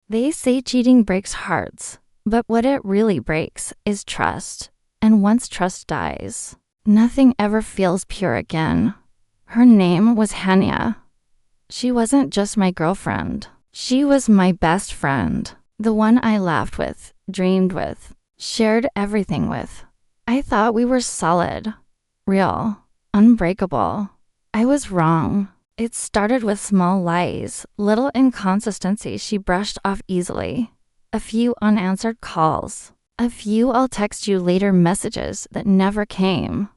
They say cheating breaks hearts, but what it really breaks is trust. And once trust dies, nothing ever feels pure again. Her name was Hania. She wasn't just my girlfriend. She was my best friend. The one I laughed with, dreamed with, shared everything with. I thought we were solid, real, unbreakable. I was wrong. It started with small lies, little inconsistencies she brushed off easily. A few unanswered calls. A few "I'll text you later" messages that never came.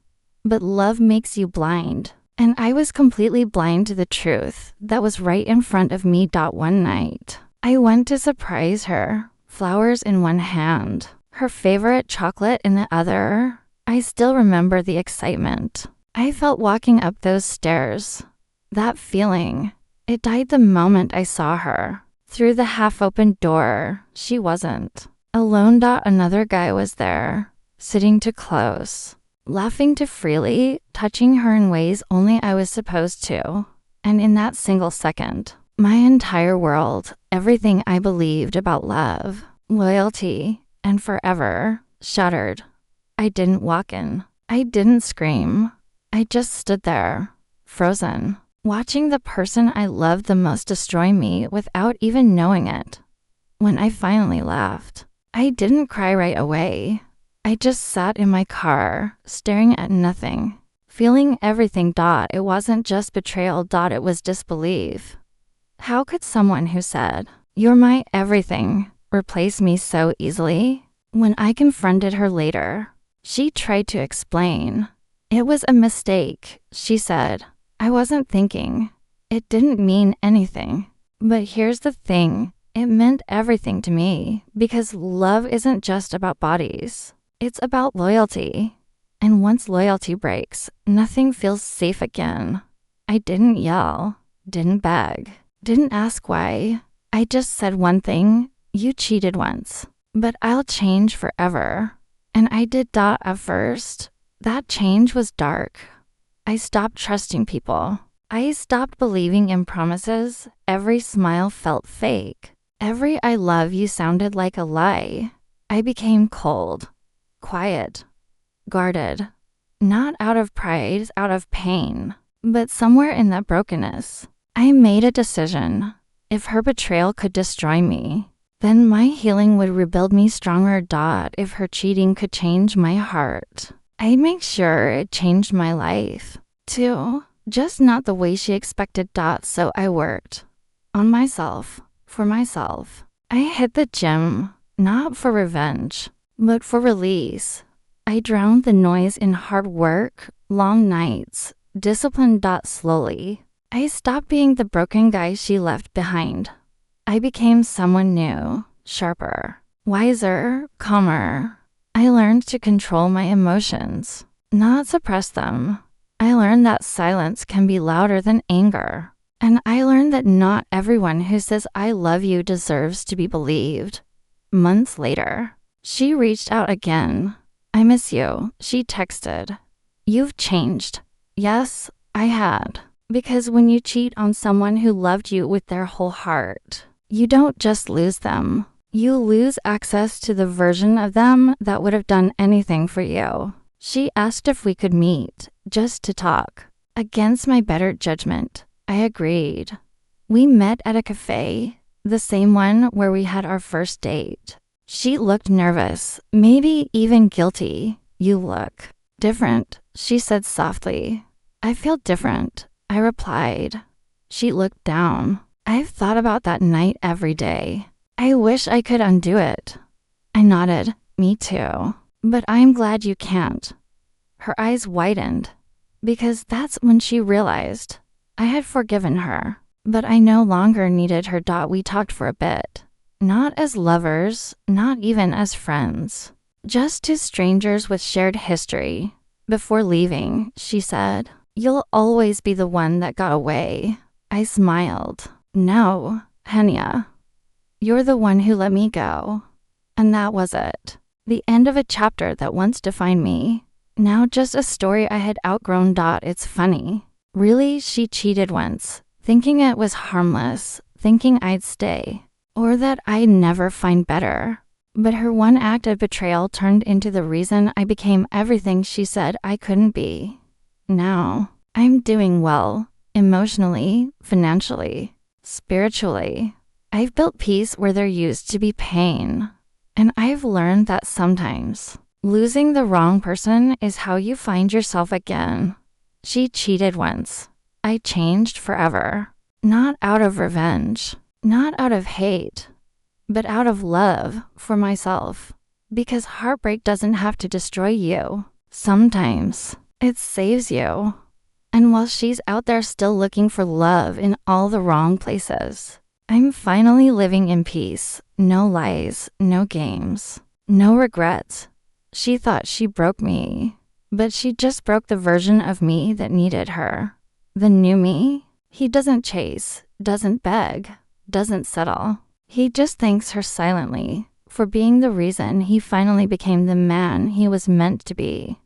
But love makes you blind. And I was completely blind to the truth that was right in front of me. One night, I went to surprise her, flowers in one hand, her favorite chocolate in the other. I still remember the excitement I felt walking up those stairs. That feeling, it died the moment I saw her. Through the half-open door, she wasn't alone. Another guy was there, sitting too close, laughing too freely, touching her in ways only I was supposed to. And in that single second, my entire world, everything I believed about love, loyalty, and forever, shattered. I didn't walk in. I didn't scream. I just stood there, frozen, watching the person I loved the most destroy me without even knowing it. When I finally left, I didn't cry right away. I just sat in my car, staring at nothing, feeling everything. It wasn't just betrayal. It was disbelief. How could someone who said, "You're my everything," replace me so easily? When I confronted her later, she tried to explain. It was a mistake, she said. I wasn't thinking. It didn't mean anything. But here's the thing. It meant everything to me, because love isn't just about bodies. It's about loyalty. And once loyalty breaks, nothing feels safe again. I didn't yell, didn't beg, didn't ask why. I just said one thing: you cheated once, but I'll change forever. And I did. At first, that change was dark. I stopped trusting people. I stopped believing in promises. Every smile felt fake. Every "I love you" sounded like a lie. I became cold, quiet, guarded. Not out of pride, out of pain. But somewhere in that brokenness, I made a decision. If her betrayal could destroy me, then my healing would rebuild me stronger. If her cheating could change my heart, I'd make sure it changed my life, too. Just not the way she expected. So I worked on myself, for myself. I hit the gym, not for revenge, but for release. I drowned the noise in hard work, long nights, discipline. Slowly, I stopped being the broken guy she left behind. I became someone new, sharper, wiser, calmer. I learned to control my emotions, not suppress them. I learned that silence can be louder than anger. And I learned that not everyone who says "I love you" deserves to be believed. Months later, she reached out again. "I miss you," she texted. "You've changed." Yes, I had. Because when you cheat on someone who loved you with their whole heart, you don't just lose them. You lose access to the version of them that would have done anything for you. She asked if we could meet, just to talk. Against my better judgment, I agreed. We met at a cafe, the same one where we had our first date. She looked nervous, maybe even guilty. "You look different," she said softly. "I feel different," I replied. She looked down. "I've thought about that night every day. I wish I could undo it." I nodded. "Me too. But I'm glad you can't." Her eyes widened, because that's when she realized I had forgiven her, but I no longer needed her. We talked for a bit. Not as lovers, not even as friends. Just two strangers with shared history. Before leaving, she said, "You'll always be the one that got away." I smiled. "No, Hania. You're the one who let me go." And that was it. The end of a chapter that once defined me. Now just a story I had outgrown. It's funny. Really, she cheated once, thinking it was harmless, thinking I'd stay. or that I'd never find better. But her one act of betrayal turned into the reason I became everything she said I couldn't be. Now, I'm doing well, emotionally, financially, spiritually. I've built peace where there used to be pain. And I've learned that sometimes losing the wrong person is how you find yourself again. She cheated once. I changed forever. Not out of revenge, not out of hate, but out of love for myself. Because heartbreak doesn't have to destroy you. Sometimes it saves you. And while she's out there still looking for love in all the wrong places, I'm finally living in peace. No lies, no games, no regrets. She thought she broke me, but she just broke the version of me that needed her. The new me, he doesn't chase, doesn't beg, doesn't settle. He just thanks her silently for being the reason he finally became the man he was meant to be.